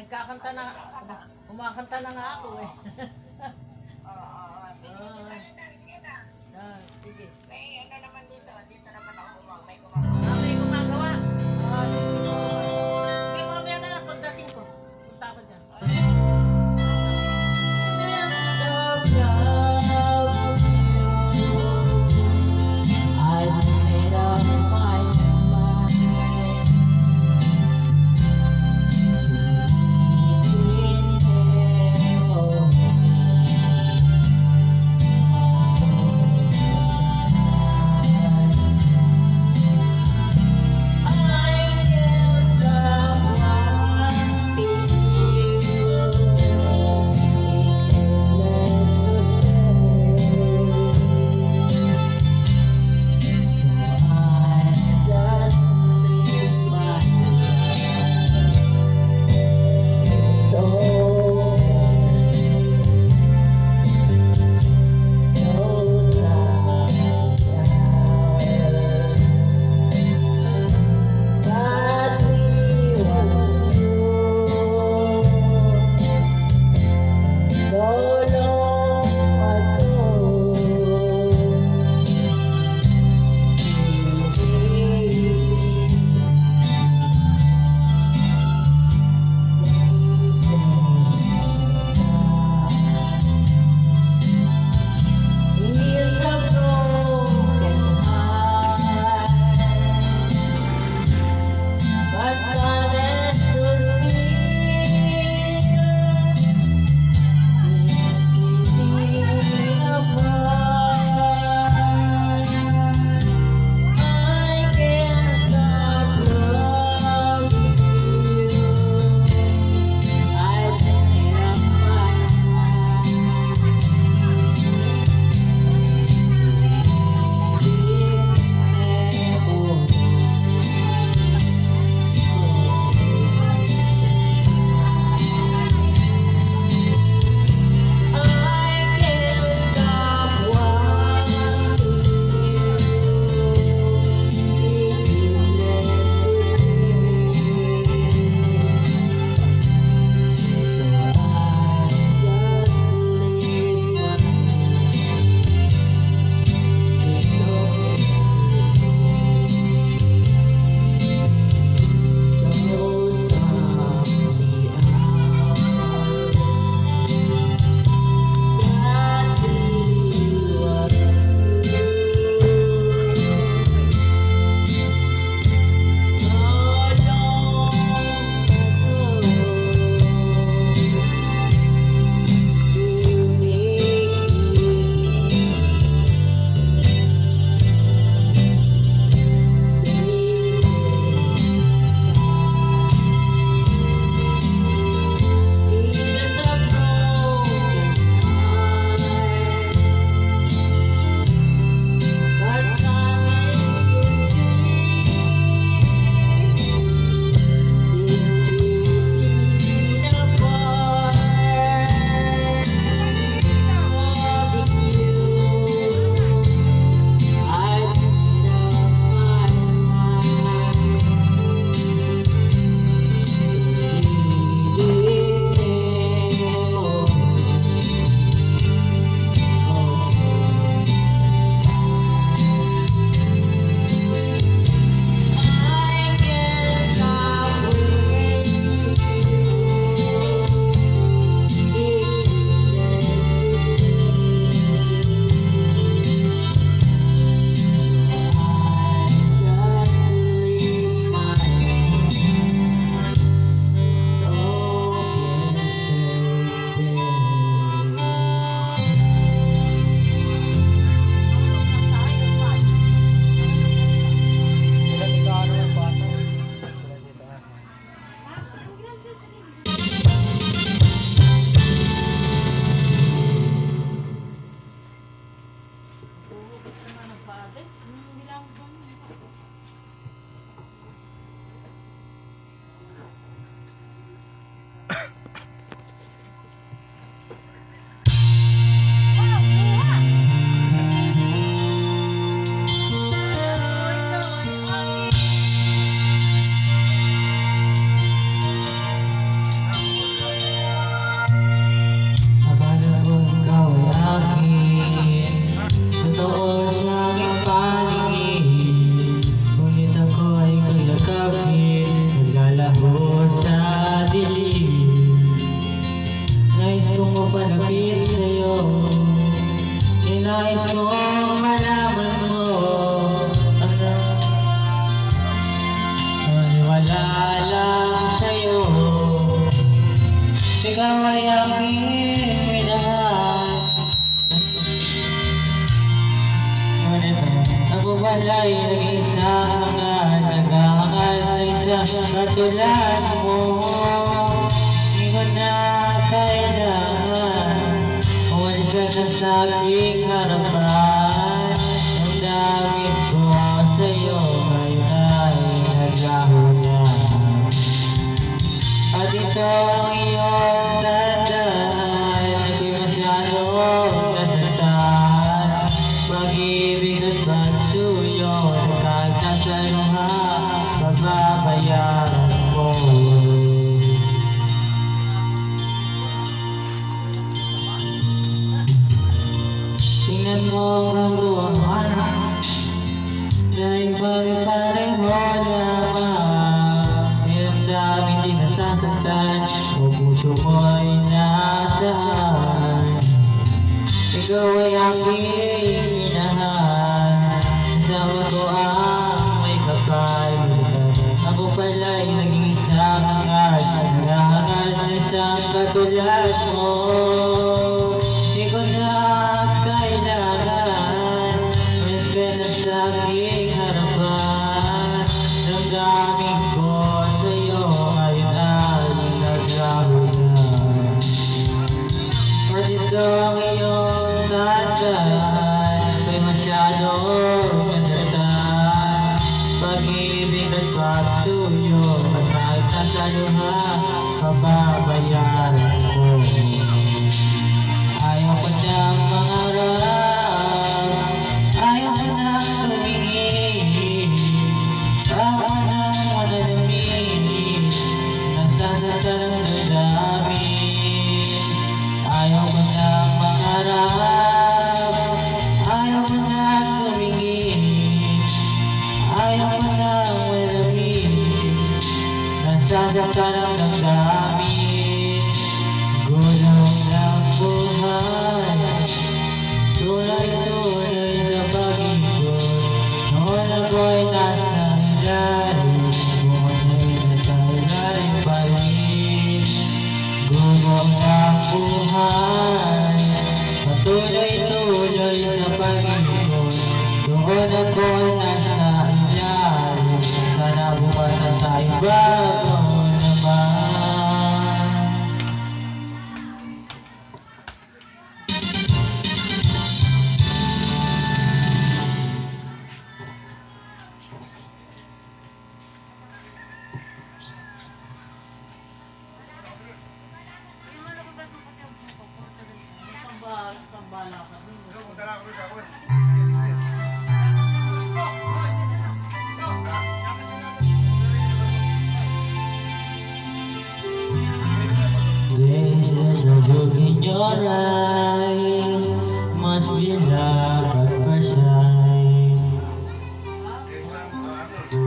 nagkakanta na, kumakanta na nga ako eh. Oo. Di ba rin namin kita? Sige. May ano naman dito. Dito naman ako may gumagawa. May gumagawa. Sige. Sige, mamaya na lang pagdating ko. Punta ako dyan. isang naghahangal na isang katulad mo. Di ko na kailangan umalis ka na sa aking harapan. Damdamin ko sa'yo ngayon ay naghahanap. At ito ang iyong tandaan, di masyadong nasastan. Pag-ibig at pagsuyo, kahit nasa luha, mababayaran mo. Tingnan mo ang luha, dahil pag-pareho lamang. Damdamin di nasasaktan, o puso mo ay nasaan. Ikaw ay aking minahal, kasama ko ang may kapal. Ako pala'y naging isang hangal, naghahangal na isang katulad mo. Di ko na kailangan umalis ka na sa aking harapan. Damdamin ko sa'yo ngayon ay naghahanap. At ito ang iyong tandaan, may masyadong nasastan. Pag-ibig at pagsuyo, at kahit nasa luha, mababayaran mo. Ayaw ko nang mangarap, ayaw ko nang tumingin, ayaw ko nang manalangin, nasasaktan ang damdamin. Ayaw ko nang mangarap, ayaw ko nang tumingin, ayaw ko nang manalangin, nasasaktan ang damdamin. Gulong ng buhay, tulay-tulay sa pag-ikot. Noon ako'y nasa ilalim, noon ay nasa ilalim pa rin. Gulong ng buhay, patuloy-tuloy sa pag-ikot. Noon ako'y nasa ilalim, sana bukas na tayo bago naman. Sambala ka din. There's a look in your eyes, must be love at first sight.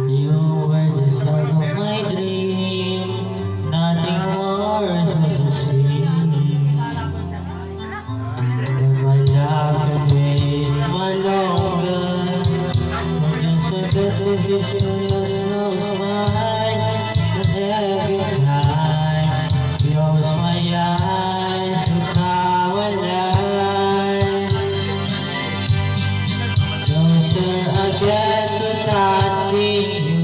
You were the star of my dream, nothing more to see. My love can wait no longer, just a decision you smile, but every time close my eyes, look how I lie. Closer I get to touching you,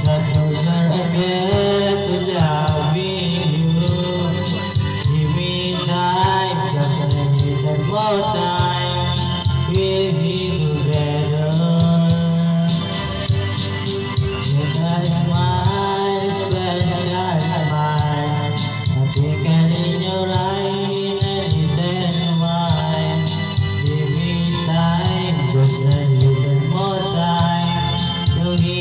the closer I get to loving you. Give me time, just a little more time, we'll be together. When I smile, special smile, I think in your eyes, and it's mine. Give me time, just a little more time, to give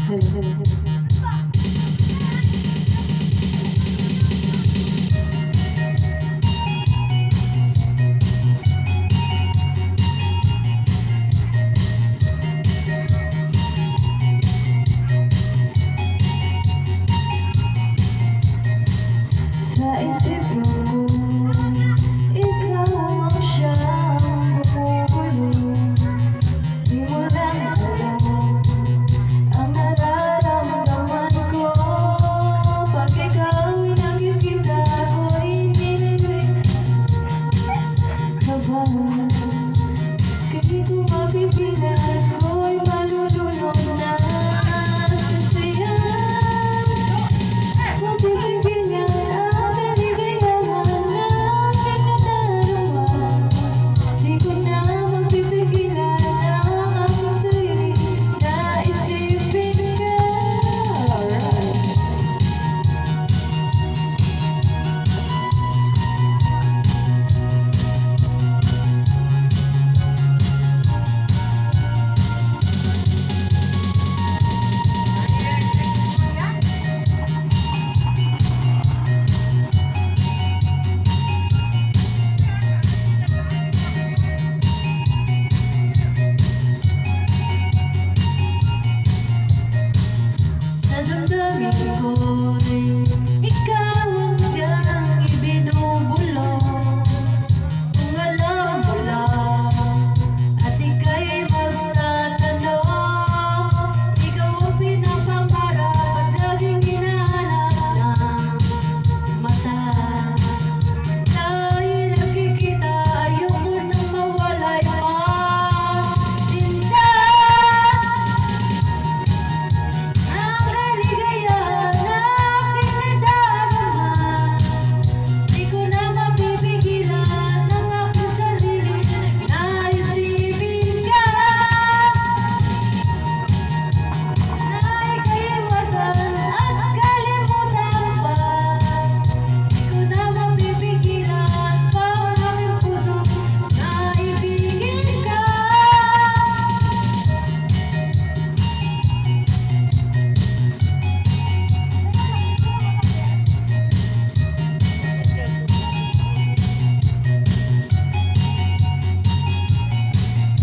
Sa isip ko, ikaw ang siyang bumubulo. Di mo lang alam ang nararamdaman ko. Pag ikaw nakikita ko'y hinihiling kabahan. Kahit kung mapipilan ko'y malulunod na sa saya. Mapipigilan ang kaligayahan na aking nadarama. Di ko na mapipigilan ang aking sarili na isipin ka. Alright. Sa damdamin ko'y ikaw ang siyang ibinubulong. Kung alam mo lang at ika'y magtatanong, ikaw ang pinapangarap at laging hinahanap ng mata. Dahil nakikita, ayoko nang mawalay pa. Sinta ang kaligayahan na aking nadarama. Di ko na mapipigilan ang aking sarili na isipin ka. Na ikaiwasan at kalimutan pa. Di ko na mapipigilan pa ang aking puso na ibigin ka.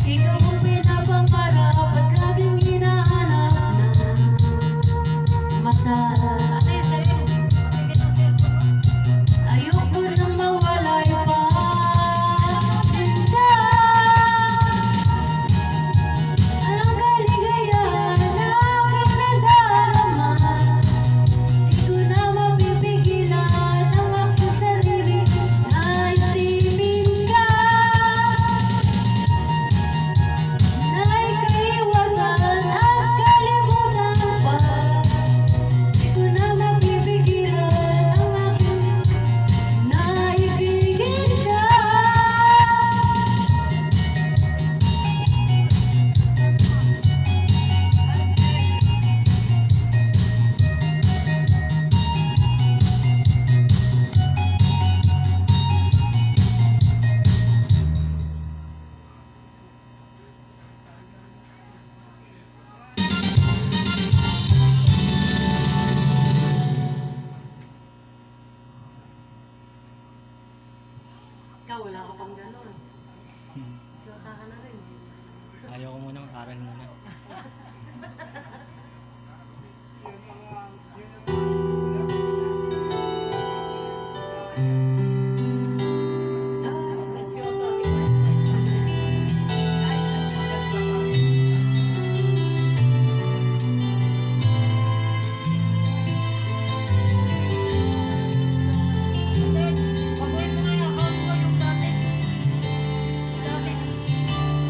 Ikaw ang pinapangarap at laging hinahanap ng mata. Ayoko nang mawalay pa. Sinta ang kaligayahan na aking nadarama. Di ko na mapipigilan ang aking sarili na isipin ka. Na ikaiwasan at kalimutan pa. Di ko na mapipigilan ang aking naibigin ka. Ikaw, wala ka pang gano'n. Sota ka na rin. Ayaw ko muna mag-aral muna. Nagsiyoto si Gwen. Pabuhin mo nga yung account mo, yung dati.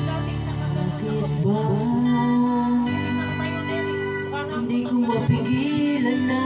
Dati nakagano'n ako. Bakit ba Hindi nakatayo din. Parang hindi ko putok na. mapigilan na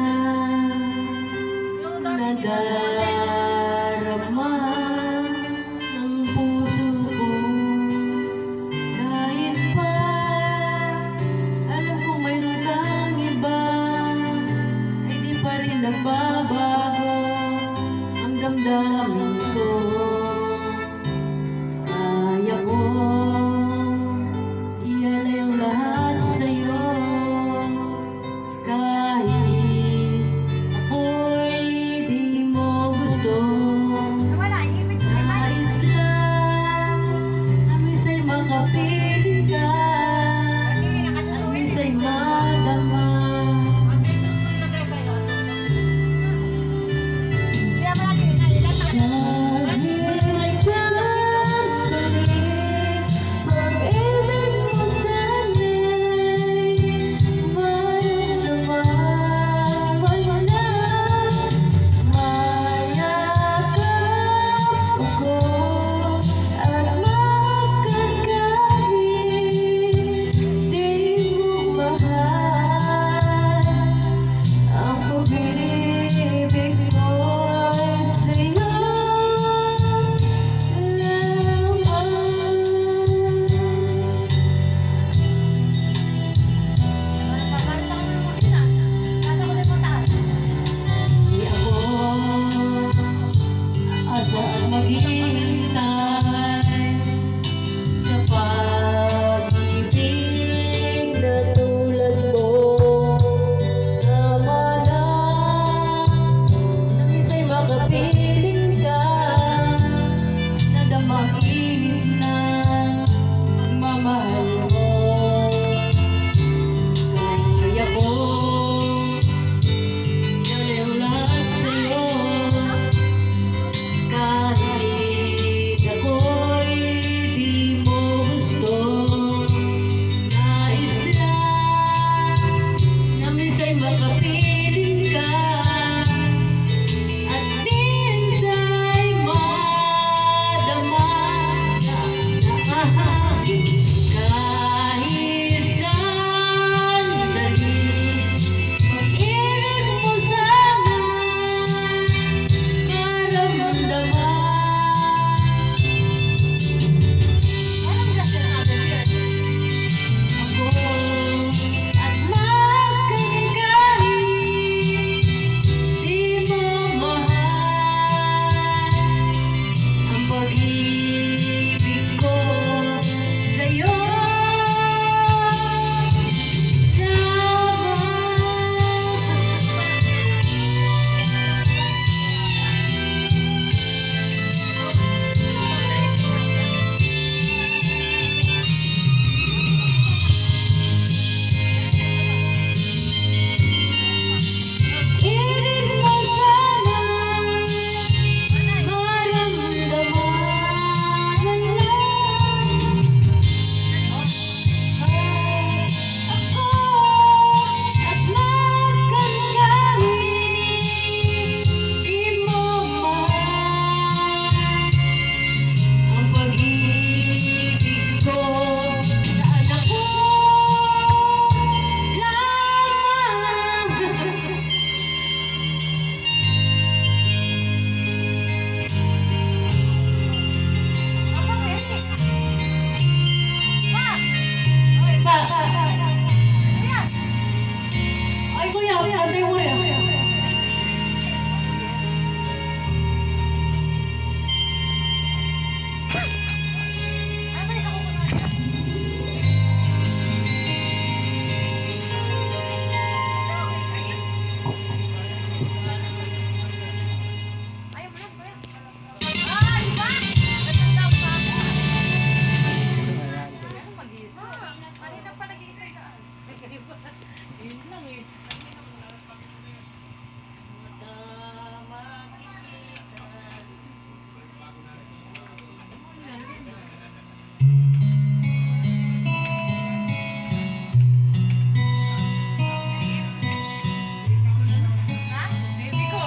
Baby ko.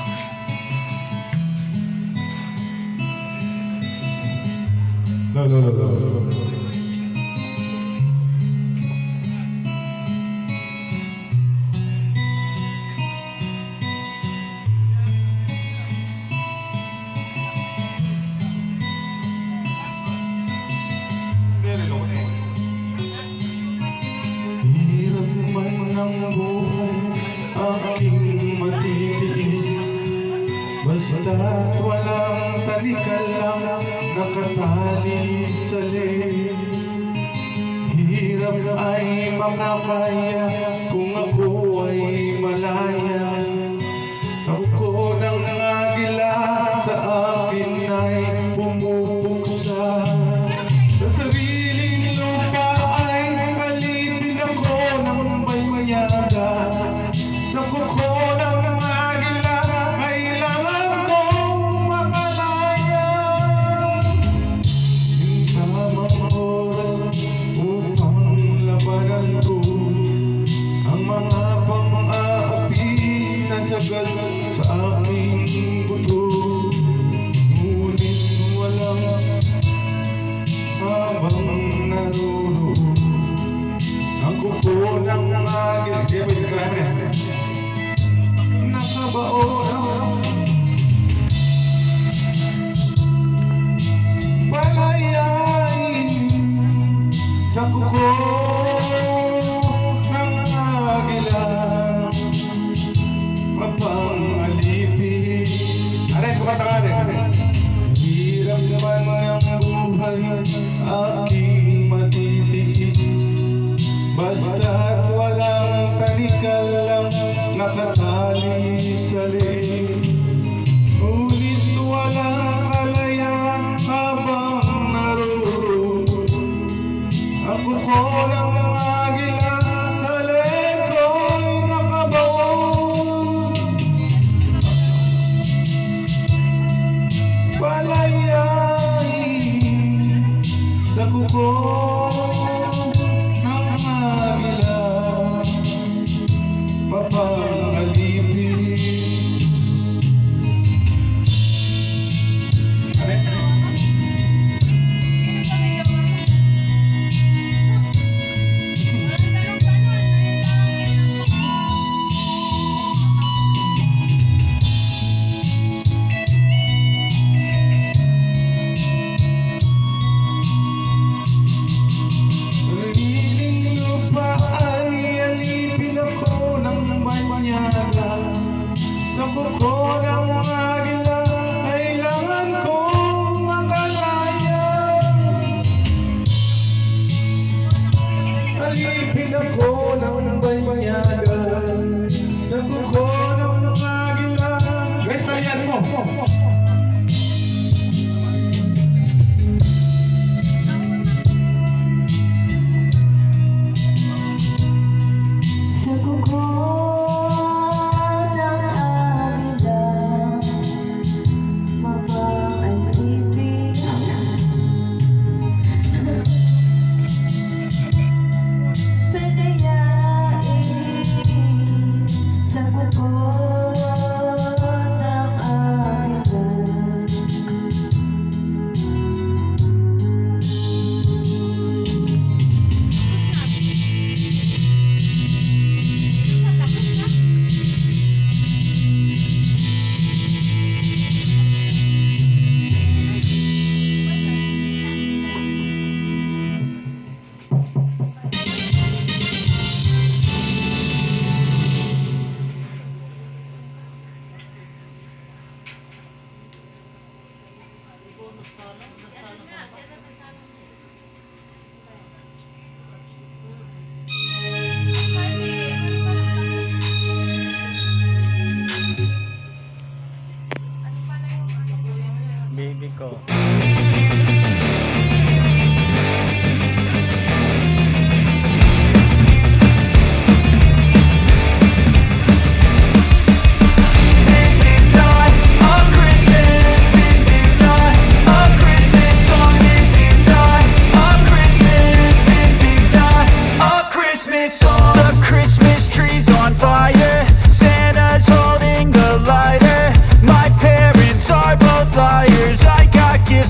No, no, no, no, no, no. Hirap man ng buhay, aking matitiis. Basta't walang talikal lang nakatali sa leeg. Hirap ay makakaya kung ako ay malaya. Ako ng agila sa akin ay pumupuksa. Sa sariling lupa ay alipin ako ng baymayaga. Sa kuko ng agila kailangan kong makalaya. Yung tamang oras upang labanan ko ang mga pang-aapis na sagad sa aking buto. Ngunit walang habang naroon ang kuko ng agila. Nakabaon palayain sa kuko ng agila, mapang-alipin. Aray, kumanta ka rin. Hirap naman ng buhay, aking matitiis. Basta't walang talikal lang nakatali sa leeg. Ngunit walang kalayaan habang naroon ang kuko ng agila sa leeg ko'y nakabaon. Palayain sa kuko ng agila, mapang-alipin. Sariling lupa ay alipin ako ng banyaga. Sa kuko ng agila kailangan kong makalaya. Alipin ako ng banyaga. Sa kuko ng agila. Guys, tayan mo. Sa kuko ng agila, mapang-alipin. Palayain sa kuko ng agila. Baby ko. This is not a Christmas song. This is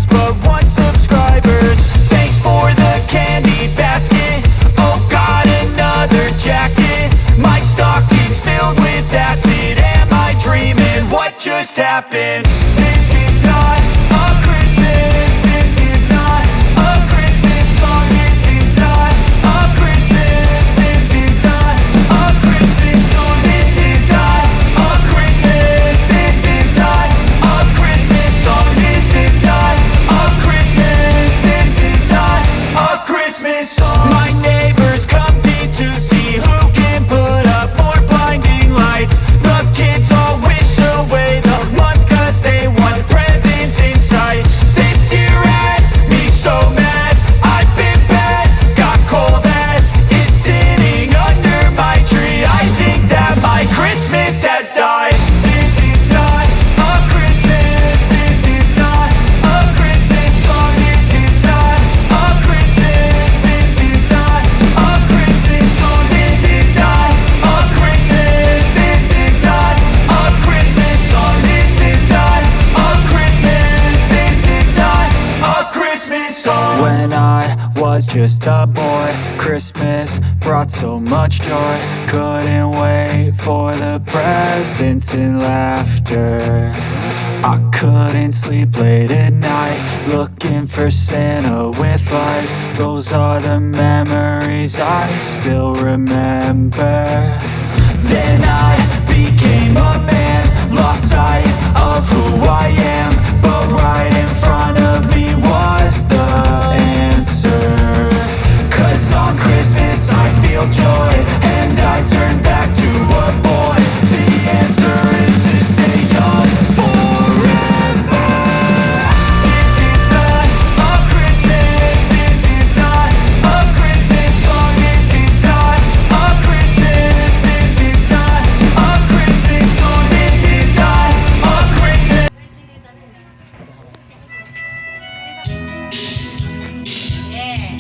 but 1 subscribers. Thanks for the candy basket. Oh God, another jacket. My stocking's filled with acid. Am I dreaming? What just happened? This is not a Christmas. This is not a Christmas song. This is not a Christmas. This is not a Christmas song. This is not a Christmas. This is not a Christmas song. This is not a Christmas. This is not a Christmas song. My neighbors compete to see who can put up more blinding lights. The kids all wish away the month 'cause they want presents in sight. This year had me so mad. I've been bad, got coal that is sitting under my tree. I think that my Christmas has died. This is not a Christmas. This is not a Christmas song. This is not a Christmas. This is not a Christmas song. This is not a Christmas. This is not a Christmas song. This is not a Christmas. This is not a Christmas song. When I was just a boy, Christmas brought so much joy. Couldn't wait for the presents and laughter. I couldn't sleep late at night, looking for Santa with lights. Those are the memories I still remember. Then I became a man, lost sight of who I am. But right in front of me was the answer. 'Cause on Christmas I feel joy, and I turn back to a boy. The answer is to stay young forever. This is not a Christmas. This is not a Christmas song. This is not a Christmas. This is not a Christmas song. This is not a Christmas. Yeah.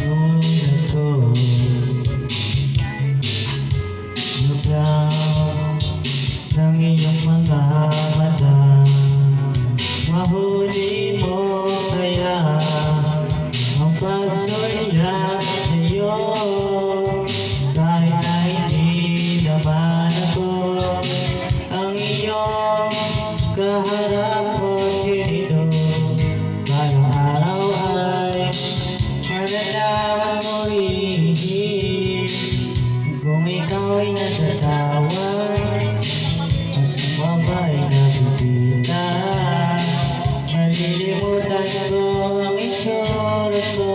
Ngunit ko lugaw ng iyong mga mata. Mahuli mo kaya ang pagsulyak sa'yo. Kahit na hindi naman ako ang iyong kaharap mo dito. Ngayong araw ay malalaman mo rin kung ikaw ay natatawa at mabay na bibita. Malilimutan ko ang itsura ko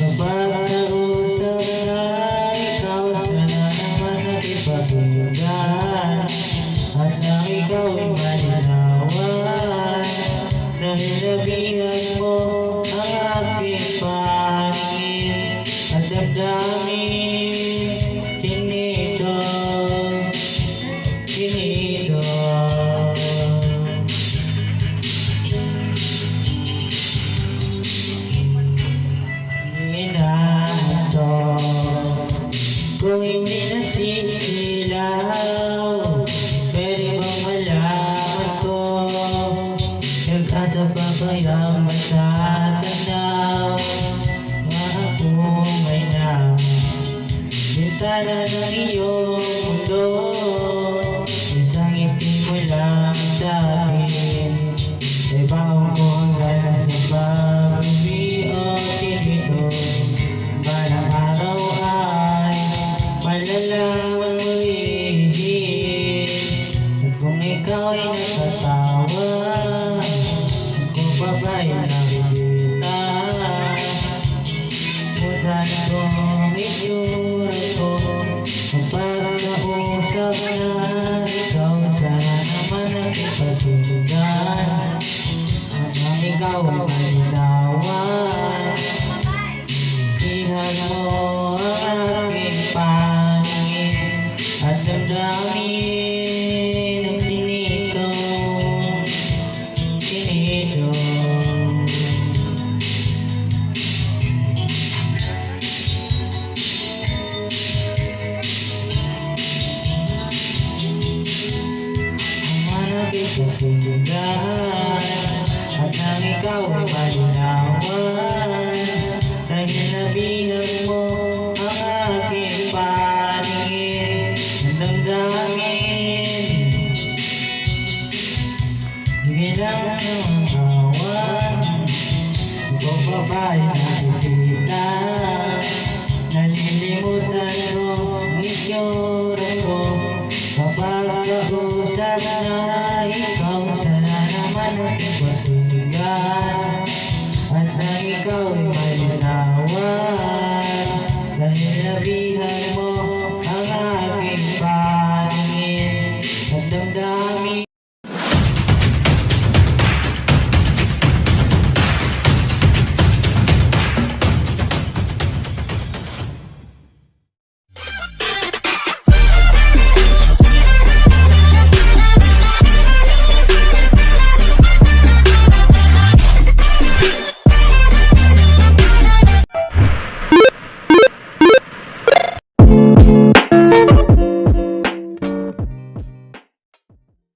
kapag nausap na ikaw. Sana naman nakipagbigan at nang ikaw ay malinawan. Dahil nabihan mo ang aking paningin at damdamin. Kinito, kinito. Minato kung hindi nasisilaw. Pwede bang malaman ko nag-asa pa kaya matatanaw na akong may na bintana ng iyong mundo. Isang ngiti mo lang sa akin, ibaon ko hanggang sa pag-ibig ito. Sana araw ay malalaman mo rin at kung ikaw ay natatawa, kung babay na bibita. Mutan ko ang itsura ko kapag nausap na ikaw. Sana naman nakipagbigan at nang ikaw ay malinawan. Ihan mo ang aking paningin at damdamin ang kinito, kinito. Ang manabig sa pindugan at ikaw ay mali